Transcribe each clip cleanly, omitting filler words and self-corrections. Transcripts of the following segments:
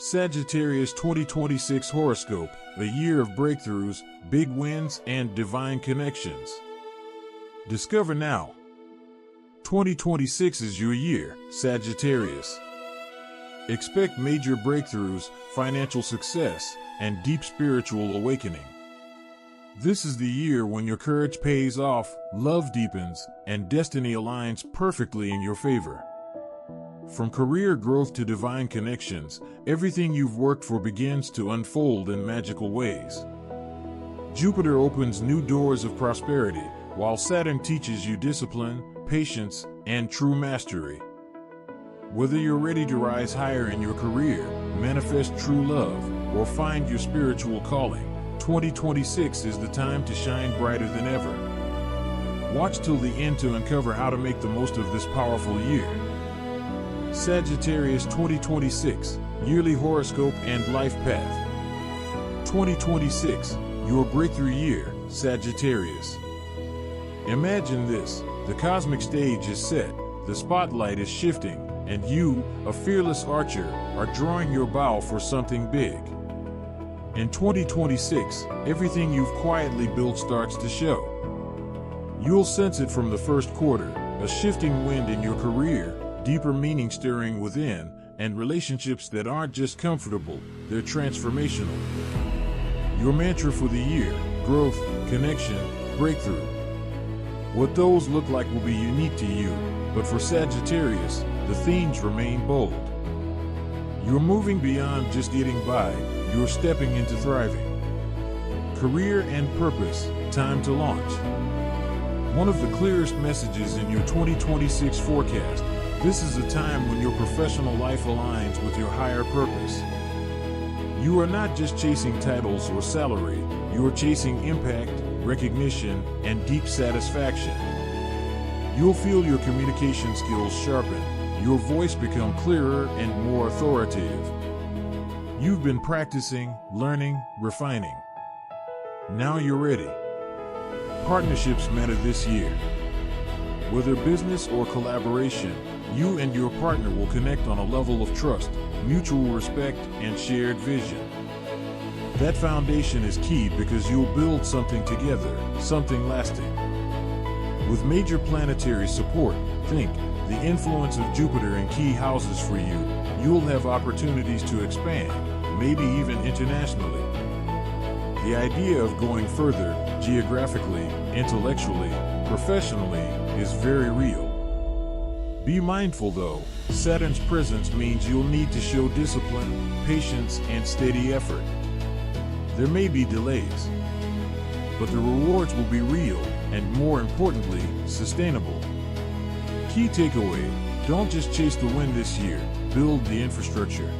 Sagittarius 2026 Horoscope, a year of breakthroughs, big wins, and divine connections. Discover now. 2026 is your year, Sagittarius. Expect major breakthroughs, financial success, and deep spiritual awakening. This is the year when your courage pays off, love deepens, and destiny aligns perfectly in your favor. From career growth to divine connections, everything you've worked for begins to unfold in magical ways. Jupiter opens new doors of prosperity, while Saturn teaches you discipline, patience, and true mastery. Whether you're ready to rise higher in your career, manifest true love, or find your spiritual calling, 2026 is the time to shine brighter than ever. Watch till the end to uncover how to make the most of this powerful year. Sagittarius 2026, Yearly Horoscope and Life Path. 2026, your breakthrough year, Sagittarius. Imagine this, the cosmic stage is set, the spotlight is shifting, and you, a fearless archer, are drawing your bow for something big. In 2026, everything you've quietly built starts to show. You'll sense it from the first quarter, a shifting wind in your career, deeper meaning stirring within, and relationships that aren't just comfortable, they're transformational. Your mantra for the year: growth, connection, breakthrough. What those look like will be unique to you, but for Sagittarius, the themes remain bold. You're moving beyond just getting by, you're stepping into thriving. Career and purpose, time to launch. One of the clearest messages in your 2026 forecast: this is a time when your professional life aligns with your higher purpose. You are not just chasing titles or salary, you are chasing impact, recognition, and deep satisfaction. You'll feel your communication skills sharpen, your voice become clearer and more authoritative. You've been practicing, learning, refining. Now you're ready. Partnerships matter this year. Whether business or collaboration, you and your partner will connect on a level of trust, mutual respect, and shared vision. That foundation is key because you'll build something together, something lasting. With major planetary support, think the influence of Jupiter in key houses for you, you'll have opportunities to expand, maybe even internationally. The idea of going further, geographically, intellectually, professionally, is very real. Be mindful though, Saturn's presence means you'll need to show discipline, patience, and steady effort. There may be delays, but the rewards will be real and, more importantly, sustainable. Key takeaway: don't just chase the wind this year, build the infrastructure.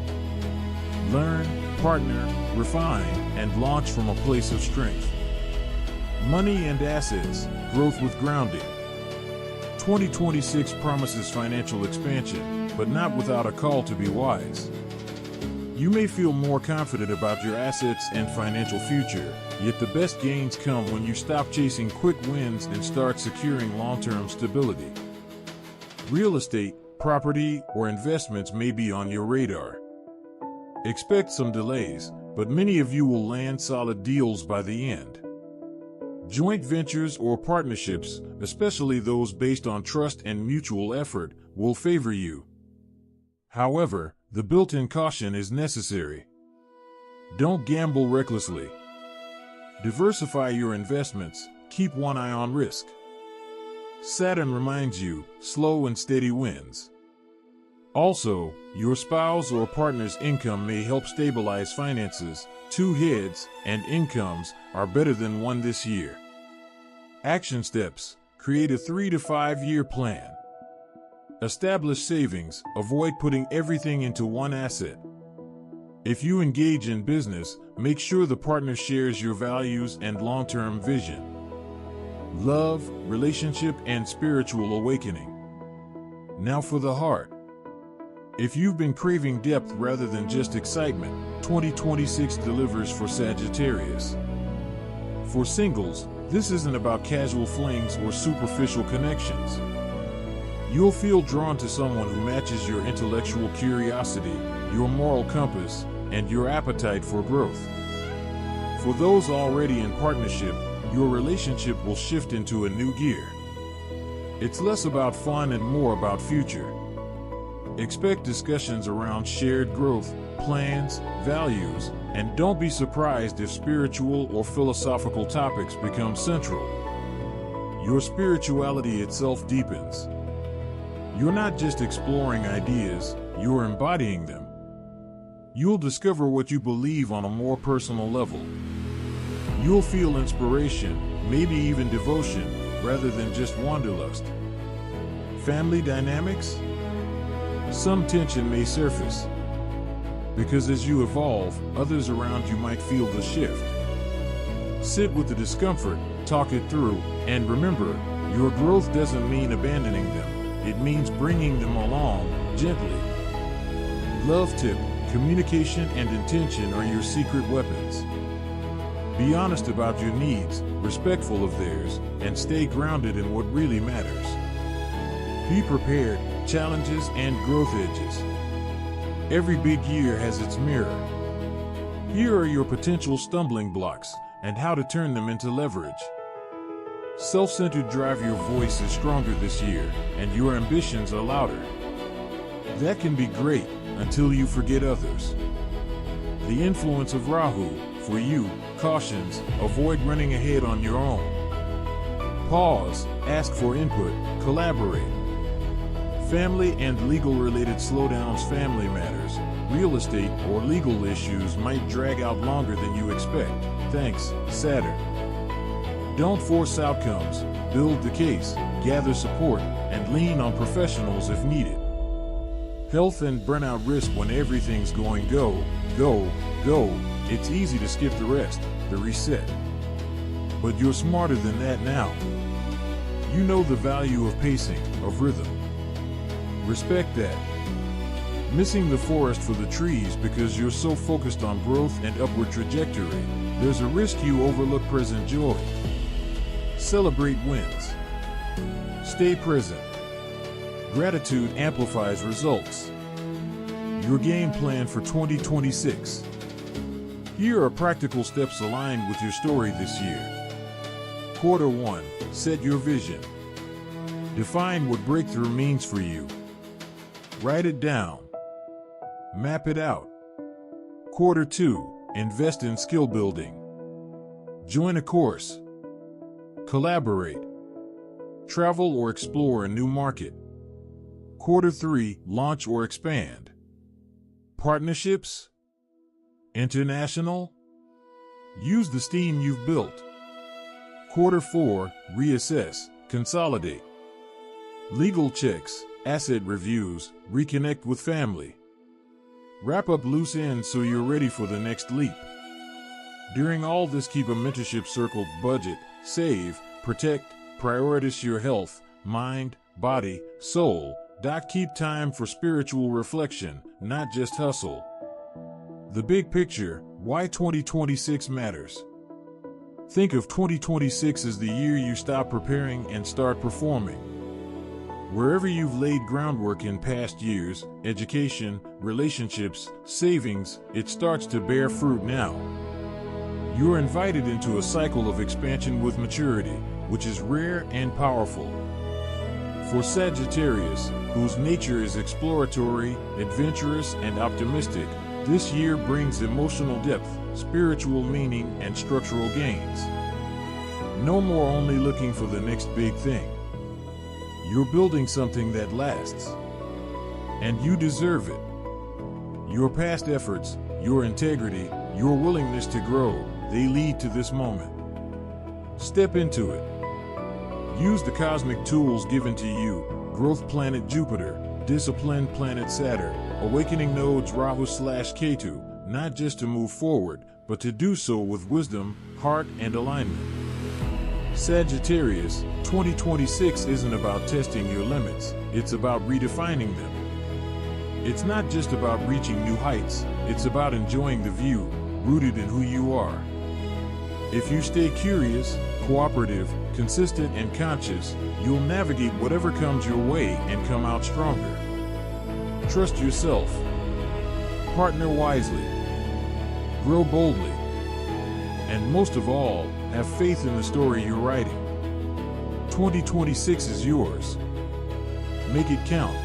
Learn, partner, refine, and launch from a place of strength. Money and assets, growth with grounding. 2026 promises financial expansion, but not without a call to be wise. You may feel more confident about your assets and financial future, yet the best gains come when you stop chasing quick wins and start securing long-term stability. Real estate, property, or investments may be on your radar. Expect some delays, but many of you will land solid deals by the end. Joint ventures or partnerships, especially those based on trust and mutual effort, will favor you. However, the built-in caution is necessary. Don't gamble recklessly. Diversify your investments, keep one eye on risk. Saturn reminds you, slow and steady wins. Also, your spouse or partner's income may help stabilize finances. Two heads and incomes are better than one this year. Action steps: create a 3 to 5 year plan. Establish savings, avoid putting everything into one asset. If you engage in business, make sure the partner shares your values and long-term vision. Love, relationship, and spiritual awakening. Now for the heart. If you've been craving depth rather than just excitement, 2026 delivers for Sagittarius. For singles, this isn't about casual flings or superficial connections. You'll feel drawn to someone who matches your intellectual curiosity, your moral compass, and your appetite for growth. For those already in partnership, your relationship will shift into a new gear. It's less about fun and more about future. Expect discussions around shared growth, plans, values, and don't be surprised if spiritual or philosophical topics become central. Your spirituality itself deepens. You're not just exploring ideas, you're embodying them. You'll discover what you believe on a more personal level. You'll feel inspiration, maybe even devotion, rather than just wanderlust. Family dynamics? Some tension may surface, because as you evolve, others around you might feel the shift. Sit with the discomfort, talk it through, and remember, your growth doesn't mean abandoning them. It means bringing them along, gently. Love tip: communication and intention are your secret weapons. Be honest about your needs, respectful of theirs, and stay grounded in what really matters. Be prepared, challenges and growth edges. Every big year has its mirror. Here are your potential stumbling blocks and how to turn them into leverage. Self-centered drive: your voice is stronger this year, and your ambitions are louder. That can be great until you forget others. The influence of Rahu, for you, cautions: avoid running ahead on your own. Pause, ask for input, collaborate. Family and legal-related slowdowns: family matters, real estate, or legal issues might drag out longer than you expect. Thanks, Saturn. Don't force outcomes, build the case, gather support, and lean on professionals if needed. Health and burnout risk: when everything's going go, go, go, it's easy to skip the rest, the reset. But you're smarter than that now. You know the value of pacing, of rhythm. Respect that. Missing the forest for the trees because you're so focused on growth and upward trajectory, there's a risk you overlook present joy. Celebrate wins. Stay present. Gratitude amplifies results. Your game plan for 2026. Here are practical steps aligned with your story this year. Quarter 1. Set your vision. Define what breakthrough means for you. Write it down. Map it out. Quarter 2. Invest in skill building. Join a course. Collaborate. Travel or explore a new market. Quarter 3. Launch or expand. Partnerships? International? Use the steam you've built. Quarter 4. Reassess, consolidate. Legal checks, asset reviews, reconnect with family. Wrap up loose ends so you're ready for the next leap. During all this, keep a mentorship circle, budget, save, protect, prioritize your health, mind, body, soul. Keep time for spiritual reflection, not just hustle. The big picture: why 2026 matters. Think of 2026 as the year you stop preparing and start performing. Wherever you've laid groundwork in past years, education, relationships, savings, it starts to bear fruit now. You're invited into a cycle of expansion with maturity, which is rare and powerful. For Sagittarius, whose nature is exploratory, adventurous, and optimistic, this year brings emotional depth, spiritual meaning, and structural gains. No more only looking for the next big thing. You're building something that lasts. And you deserve it. Your past efforts, your integrity, your willingness to grow, they lead to this moment. Step into it. Use the cosmic tools given to you: growth planet Jupiter, discipline planet Saturn, awakening nodes Rahu/Ketu, not just to move forward, but to do so with wisdom, heart, and alignment. Sagittarius, 2026 isn't about testing your limits, it's about redefining them. It's not just about reaching new heights, it's about enjoying the view, rooted in who you are. If you stay curious, cooperative, consistent, and conscious, you'll navigate whatever comes your way and come out stronger. Trust yourself. Partner wisely. Grow boldly. And most of all, have faith in the story you're writing. 2026 is yours. Make it count.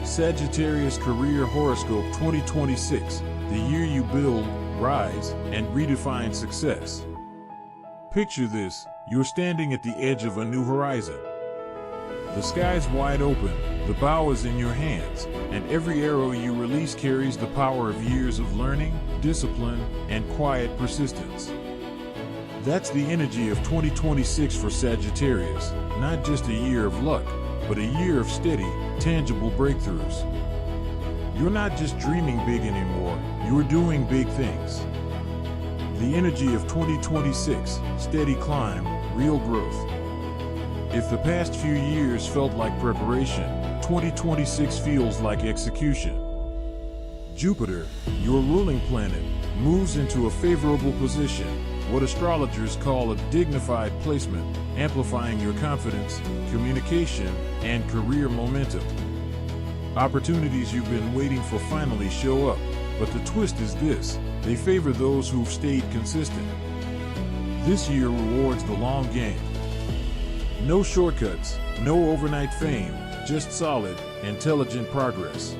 Sagittarius Career Horoscope 2026, the year you build, rise, and redefine success. Picture this: you're standing at the edge of a new horizon. The sky's wide open, the bow is in your hands, and every arrow you release carries the power of years of learning, discipline, and quiet persistence. That's the energy of 2026 for Sagittarius, not just a year of luck, but a year of steady, tangible breakthroughs. You're not just dreaming big anymore, you're doing big things. The energy of 2026, steady climb, real growth. If the past few years felt like preparation, 2026 feels like execution. Jupiter, your ruling planet, moves into a favorable position, what astrologers call a dignified placement, amplifying your confidence, communication, and career momentum. Opportunities you've been waiting for finally show up, but the twist is this: they favor those who've stayed consistent. This year rewards the long game. No shortcuts, no overnight fame, just solid, intelligent progress.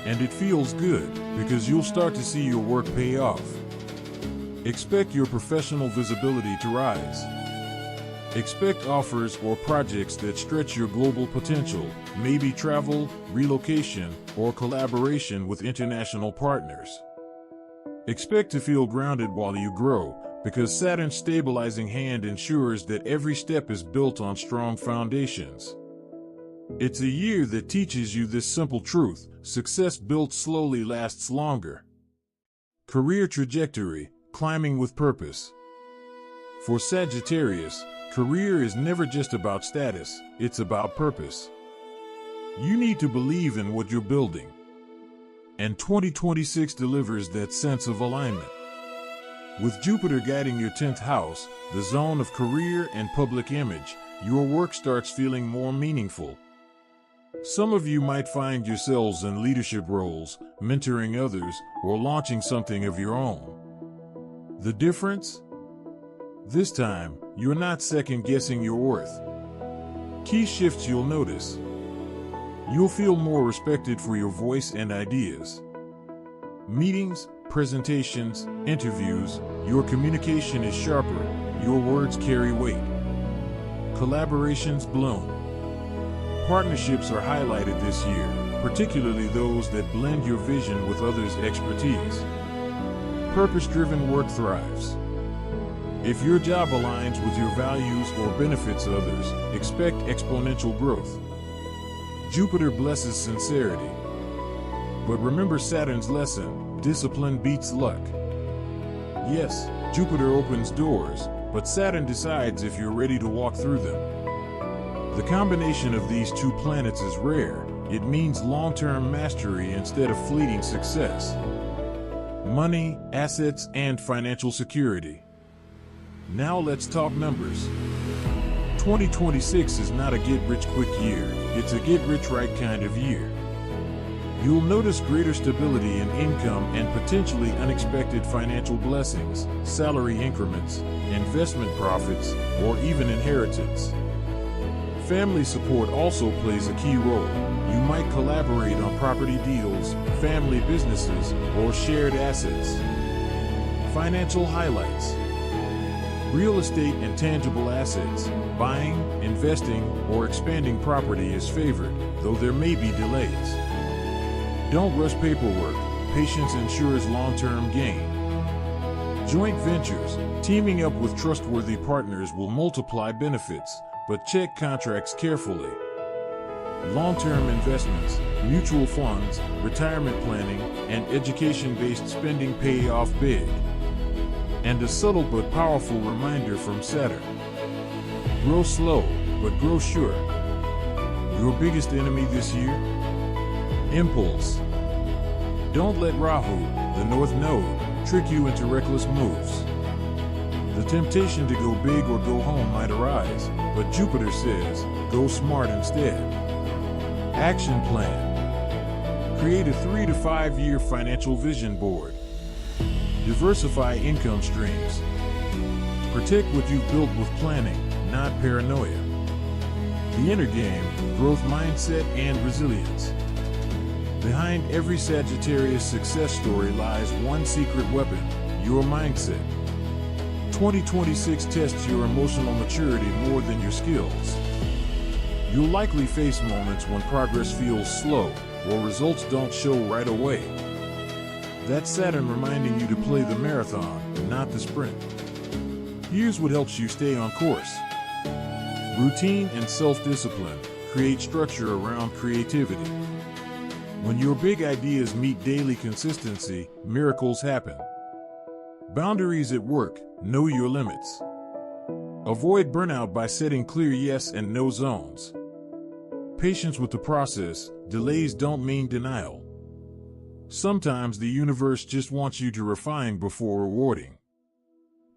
And it feels good, because you'll start to see your work pay off. Expect your professional visibility to rise. Expect offers or projects that stretch your global potential, maybe travel, relocation, or collaboration with international partners. Expect to feel grounded while you grow, because Saturn's stabilizing hand ensures that every step is built on strong foundations. It's a year that teaches you this simple truth: success built slowly lasts longer. Career trajectory, climbing with purpose. For Sagittarius, career is never just about status, it's about purpose. You need to believe in what you're building. And 2026 delivers that sense of alignment. With Jupiter guiding your 10th house, the zone of career and public image, your work starts feeling more meaningful. Some of you might find yourselves in leadership roles, mentoring others, or launching something of your own. The difference? This time, you're not second-guessing your worth. Key shifts you'll notice. You'll feel more respected for your voice and ideas. Meetings, presentations, interviews, your communication is sharper, your words carry weight. Collaborations bloom. Partnerships are highlighted this year, particularly those that blend your vision with others' expertise. Purpose-driven work thrives. If your job aligns with your values or benefits others, expect exponential growth. Jupiter blesses sincerity. But remember Saturn's lesson: discipline beats luck. Yes, Jupiter opens doors, but Saturn decides if you're ready to walk through them. The combination of these two planets is rare. It means long-term mastery instead of fleeting success. Money, assets, and financial security. Now let's talk numbers. 2026 is not a get-rich-quick year, it's a get-rich-right kind of year. You'll notice greater stability in income and potentially unexpected financial blessings, salary increments, investment profits, or even inheritance. Family support also plays a key role. You might collaborate on property deals, family businesses, or shared assets. Financial highlights. Real estate and tangible assets, buying, investing, or expanding property is favored, though there may be delays. Don't rush paperwork. Patience ensures long-term gain. Joint ventures, teaming up with trustworthy partners will multiply benefits, but check contracts carefully. Long-term investments, mutual funds, retirement planning, and education-based spending pay off big. And a subtle but powerful reminder from Saturn: grow slow, but grow sure. Your biggest enemy this year? Impulse. Don't let Rahu, the North Node, trick you into reckless moves. The temptation to go big or go home might arise, but Jupiter says, go smart instead. Action plan. Create a 3 to 5 year financial vision board. Diversify income streams. Protect what you've built with planning, not paranoia. The inner game, growth mindset and resilience. Behind every Sagittarius success story lies one secret weapon, your mindset. 2026 tests your emotional maturity more than your skills. You'll likely face moments when progress feels slow or results don't show right away. That's Saturn reminding you to play the marathon, not the sprint. Here's what helps you stay on course. Routine and self-discipline create structure around creativity. When your big ideas meet daily consistency, miracles happen. Boundaries at work, know your limits. Avoid burnout by setting clear yes and no zones. Patience with the process, delays don't mean denial. Sometimes the universe just wants you to refine before rewarding.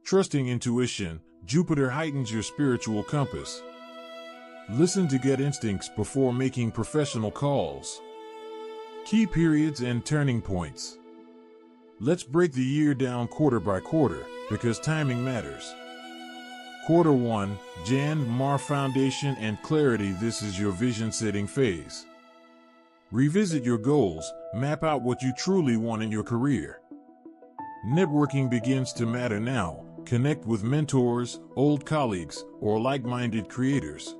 Trusting intuition, Jupiter heightens your spiritual compass. Listen to gut instincts before making professional calls. Key periods and turning points. Let's break the year down quarter by quarter, because timing matters. Quarter 1, Jan-Mar Foundation and Clarity. This is your vision-setting phase. Revisit your goals, map out what you truly want in your career. Networking begins to matter now. Connect with mentors, old colleagues, or like-minded creators.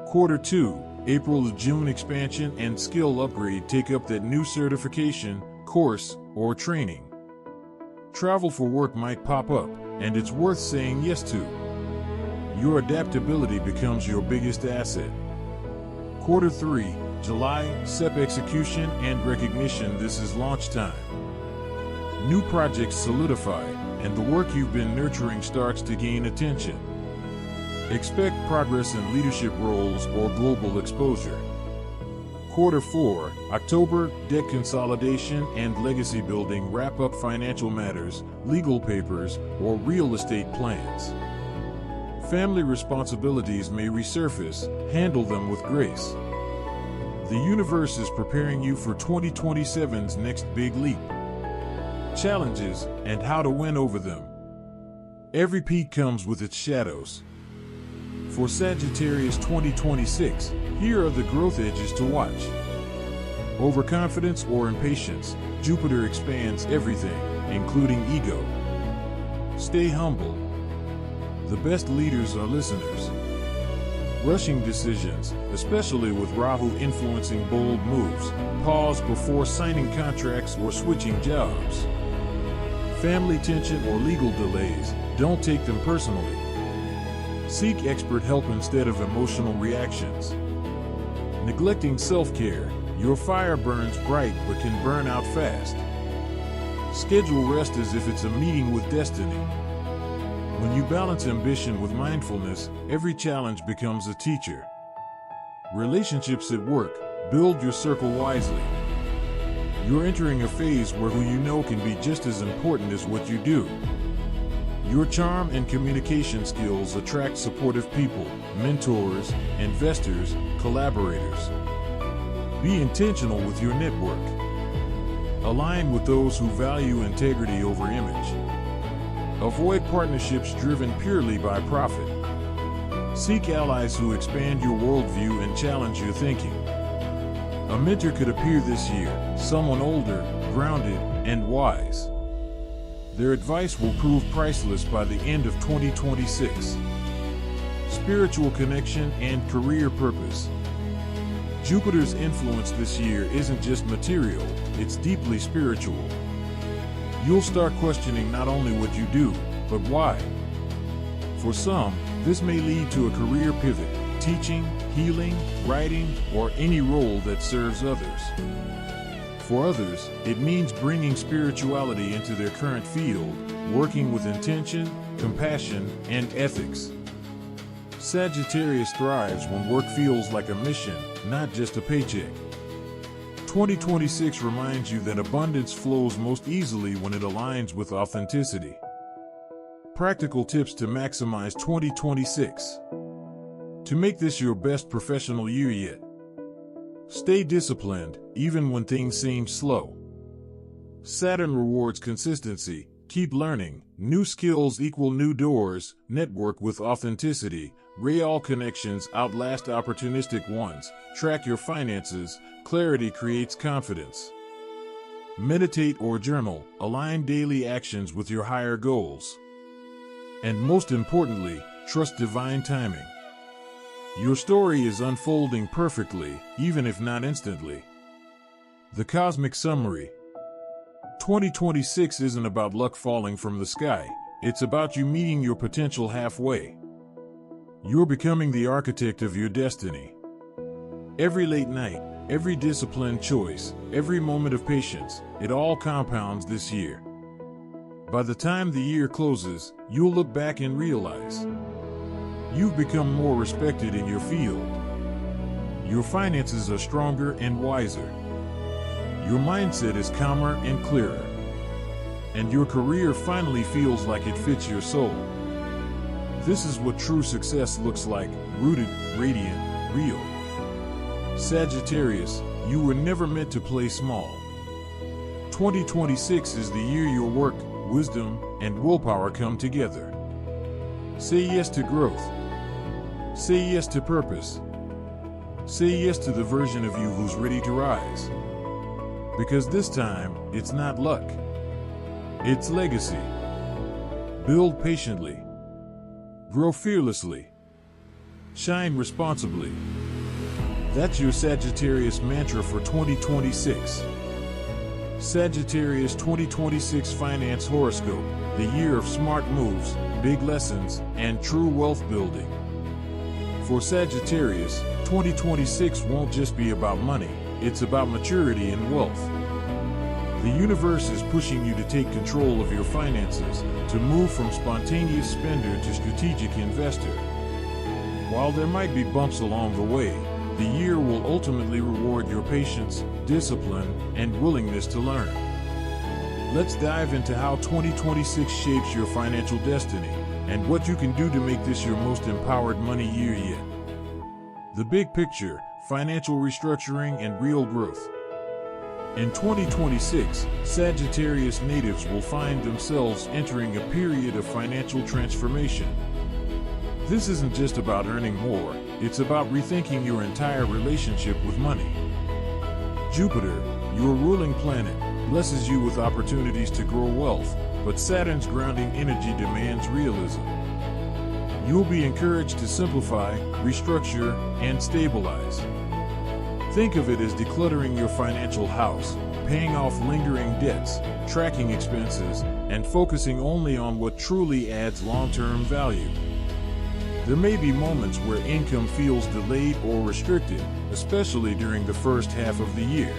Quarter 2, April to June. Expansion and skill upgrade. Take up that new certification, course, or training. Travel for work might pop up, and it's worth saying yes to. Your adaptability becomes your biggest asset. Quarter 3, July, SEP execution and recognition. This is launch time. New projects solidify, and the work you've been nurturing starts to gain attention. Expect progress in leadership roles or global exposure. Quarter 4, October, debt consolidation and legacy building. Wrap up financial matters, legal papers, or real estate plans. Family responsibilities may resurface, handle them with grace. The universe is preparing you for 2027's next big leap. Challenges and how to win over them. Every peak comes with its shadows. For Sagittarius 2026, here are the growth edges to watch. Overconfidence or impatience, Jupiter expands everything, including ego. Stay humble. The best leaders are listeners. Rushing decisions, especially with Rahu influencing bold moves, pause before signing contracts or switching jobs. Family tension or legal delays, don't take them personally. Seek expert help instead of emotional reactions. Neglecting self-care, your fire burns bright but can burn out fast. Schedule rest as if it's a meeting with destiny. When you balance ambition with mindfulness, every challenge becomes a teacher. Relationships at work, build your circle wisely. You're entering a phase where who you know can be just as important as what you do. Your charm and communication skills attract supportive people, mentors, investors, collaborators. Be intentional with your network. Align with those who value integrity over image. Avoid partnerships driven purely by profit. Seek allies who expand your worldview and challenge your thinking. A mentor could appear this year, someone older, grounded, and wise. Their advice will prove priceless by the end of 2026. Spiritual connection and career purpose. Jupiter's influence this year isn't just material, it's deeply spiritual. You'll start questioning not only what you do, but why. For some, this may lead to a career pivot, teaching, healing, writing, or any role that serves others. For others, it means bringing spirituality into their current field, working with intention, compassion, and ethics. Sagittarius thrives when work feels like a mission, not just a paycheck. 2026 reminds you that abundance flows most easily when it aligns with authenticity. Practical tips to maximize 2026. To make this your best professional year yet. Stay disciplined, even when things seem slow. Saturn rewards consistency. Keep learning. New skills equal new doors. Network with authenticity. Real connections outlast opportunistic ones. Track your finances. Clarity creates confidence. Meditate or journal. Align daily actions with your higher goals. And most importantly, trust divine timing. Your story is unfolding perfectly, even if not instantly. The Cosmic Summary. 2026 isn't about luck falling from the sky. It's about you meeting your potential halfway. You're becoming the architect of your destiny. Every late night, every disciplined choice, every moment of patience, it all compounds this year. By the time the year closes, you'll look back and realize you've become more respected in your field. Your finances are stronger and wiser. Your mindset is calmer and clearer. And your career finally feels like it fits your soul. This is what true success looks like, rooted, radiant, real. Sagittarius, you were never meant to play small. 2026 is the year your work, wisdom, and willpower come together. Say yes to growth. Say yes to purpose. Say yes to the version of you who's ready to rise. Because this time, it's not luck. It's legacy. Build patiently. Grow fearlessly. Shine responsibly. That's your Sagittarius mantra for 2026. Sagittarius 2026 Finance Horoscope, the year of smart moves, big lessons, and true wealth building. For Sagittarius, 2026 won't just be about money, it's about maturity and wealth. The universe is pushing you to take control of your finances, to move from spontaneous spender to strategic investor. While there might be bumps along the way, the year will ultimately reward your patience, discipline, and willingness to learn. Let's dive into how 2026 shapes your financial destiny, and what you can do to make this your most empowered money year yet. The big picture, financial restructuring and real growth. In 2026, Sagittarius natives will find themselves entering a period of financial transformation. This isn't just about earning more, it's about rethinking your entire relationship with money. Jupiter, your ruling planet, blesses you with opportunities to grow wealth, but Saturn's grounding energy demands realism. You'll be encouraged to simplify, restructure, and stabilize. Think of it as decluttering your financial house, paying off lingering debts, tracking expenses, and focusing only on what truly adds long-term value. There may be moments where income feels delayed or restricted, especially during the first half of the year.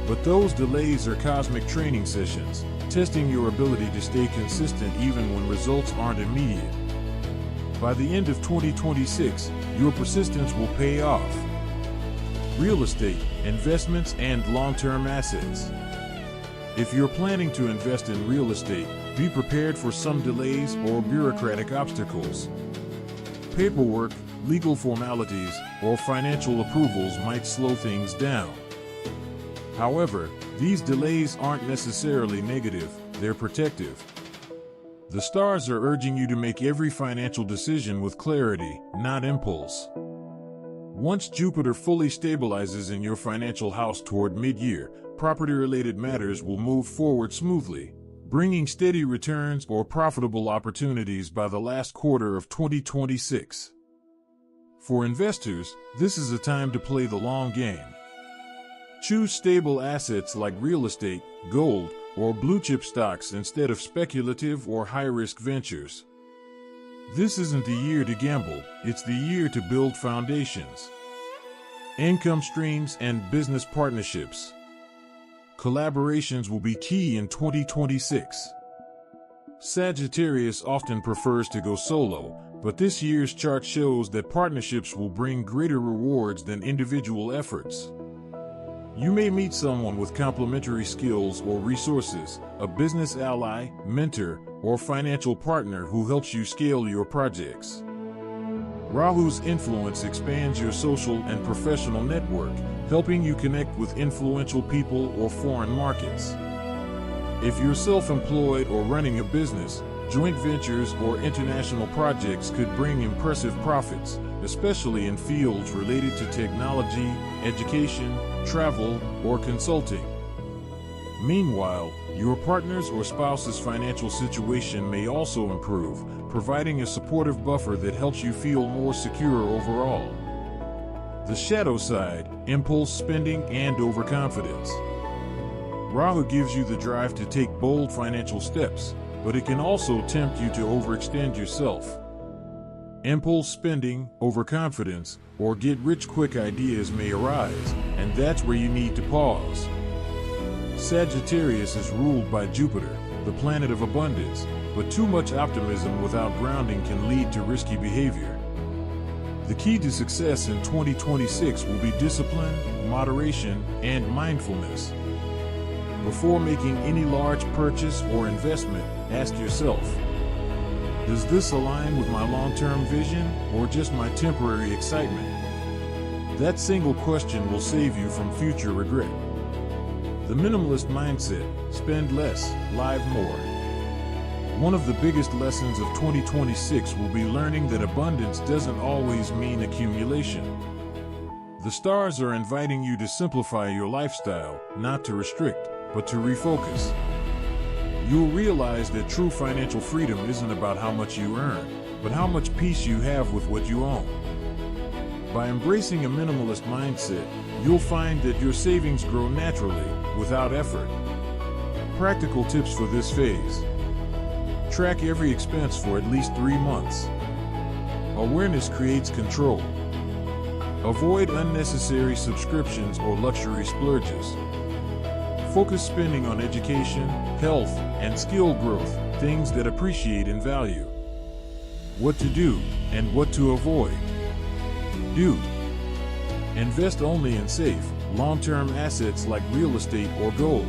But those delays are cosmic training sessions, testing your ability to stay consistent even when results aren't immediate. By the end of 2026, your persistence will pay off. Real estate, investments, and long-term assets. If you're planning to invest in real estate, be prepared for some delays or bureaucratic obstacles. Paperwork, legal formalities, or financial approvals might slow things down. However, these delays aren't necessarily negative, they're protective. The stars are urging you to make every financial decision with clarity, not impulse. Once Jupiter fully stabilizes in your financial house toward mid-year, property-related matters will move forward smoothly, bringing steady returns or profitable opportunities by the last quarter of 2026. For investors, this is a time to play the long game. Choose stable assets like real estate, gold, or blue-chip stocks instead of speculative or high-risk ventures. This isn't the year to gamble, it's the year to build foundations. Income streams and business partnerships. Collaborations will be key in 2026. Sagittarius often prefers to go solo, but this year's chart shows that partnerships will bring greater rewards than individual efforts. You may meet someone with complementary skills or resources, a business ally, mentor, or financial partner who helps you scale your projects. Rahu's influence expands your social and professional network, helping you connect with influential people or foreign markets. If you're self-employed or running a business, joint ventures or international projects could bring impressive profits, especially in fields related to technology, education, travel, or consulting. Meanwhile, your partner's or spouse's financial situation may also improve, providing a supportive buffer that helps you feel more secure overall. The shadow side, impulse spending and overconfidence. Rahu gives you the drive to take bold financial steps, but it can also tempt you to overextend yourself. Impulse spending, overconfidence, or get-rich-quick ideas may arise, and that's where you need to pause. Sagittarius is ruled by Jupiter, the planet of abundance, but too much optimism without grounding can lead to risky behavior. The key to success in 2026 will be discipline, moderation, and mindfulness. Before making any large purchase or investment, ask yourself, does this align with my long-term vision or just my temporary excitement? That single question will save you from future regret. The minimalist mindset, spend less, live more. One of the biggest lessons of 2026 will be learning that abundance doesn't always mean accumulation. The stars are inviting you to simplify your lifestyle, not to restrict, but to refocus. You'll realize that true financial freedom isn't about how much you earn, but how much peace you have with what you own. By embracing a minimalist mindset, you'll find that your savings grow naturally, without effort. Practical tips for this phase. Track every expense for at least 3 months. Awareness creates control. Avoid unnecessary subscriptions or luxury splurges. Focus spending on education, health, and skill growth, things that appreciate in value. What to do and what to avoid. Do. Invest only in safe, long-term assets like real estate or gold.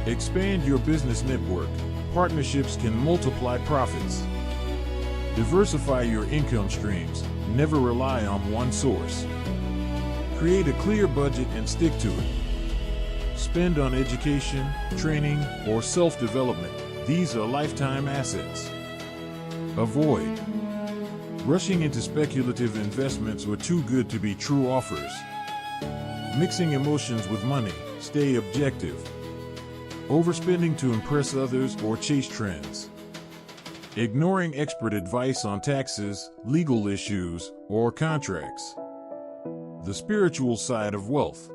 Expand your business network. Partnerships can multiply profits. Diversify your income streams. Never rely on one source. Create a clear budget and stick to it. Spend on education, training, or self-development. These are lifetime assets. Avoid. Rushing into speculative investments or too good to be true offers. Mixing emotions with money. Stay objective. Overspending to impress others or chase trends. Ignoring expert advice on taxes, legal issues, or contracts. The spiritual side of wealth.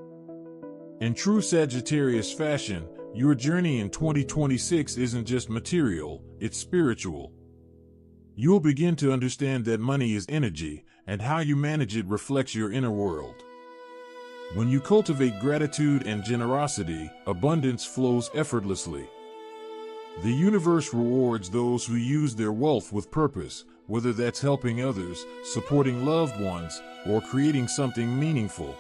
In true Sagittarius fashion, your journey in 2026 isn't just material, it's spiritual. You'll begin to understand that money is energy, and how you manage it reflects your inner world. When you cultivate gratitude and generosity, abundance flows effortlessly. The universe rewards those who use their wealth with purpose, whether that's helping others, supporting loved ones, or creating something meaningful.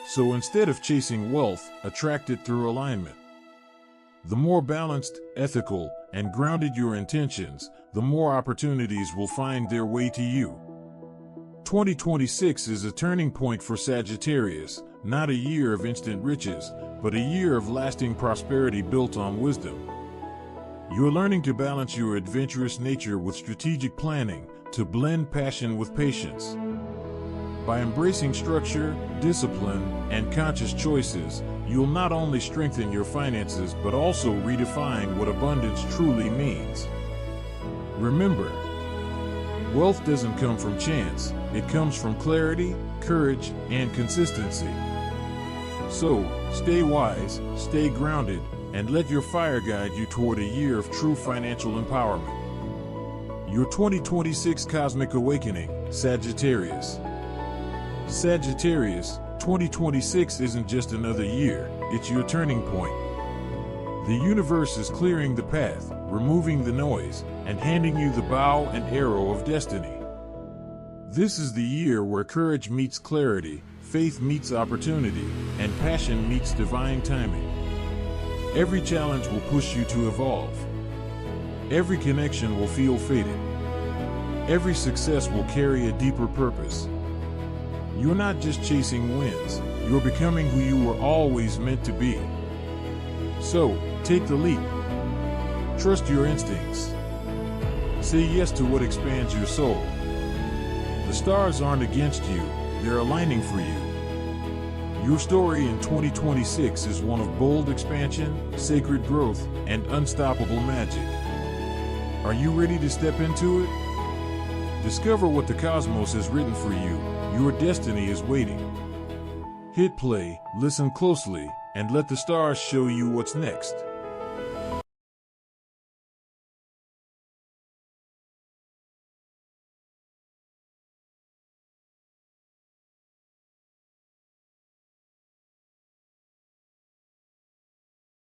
So instead of chasing wealth, attract it through alignment. The more balanced, ethical, and grounded your intentions, the more opportunities will find their way to you. 2026 is a turning point for Sagittarius, not a year of instant riches, but a year of lasting prosperity built on wisdom. You're learning to balance your adventurous nature with strategic planning, to blend passion with patience. By embracing structure, discipline, and conscious choices, you'll not only strengthen your finances but also redefine what abundance truly means. Remember, wealth doesn't come from chance, it comes from clarity, courage, and consistency. So, stay wise, stay grounded, and let your fire guide you toward a year of true financial empowerment. Your 2026 Cosmic Awakening, Sagittarius. Sagittarius, 2026 isn't just another year, it's your turning point. The universe is clearing the path, removing the noise, and handing you the bow and arrow of destiny. This is the year where courage meets clarity, faith meets opportunity, and passion meets divine timing. Every challenge will push you to evolve. Every connection will feel faded. Every success will carry a deeper purpose. You're not just chasing wins, you're becoming who you were always meant to be. So, take the leap. Trust your instincts. Say yes to what expands your soul. The stars aren't against you, they're aligning for you. Your story in 2026 is one of bold expansion, sacred growth, and unstoppable magic. Are you ready to step into it? Discover what the cosmos has written for you. Your destiny is waiting. Hit play, listen closely, and let the stars show you what's next.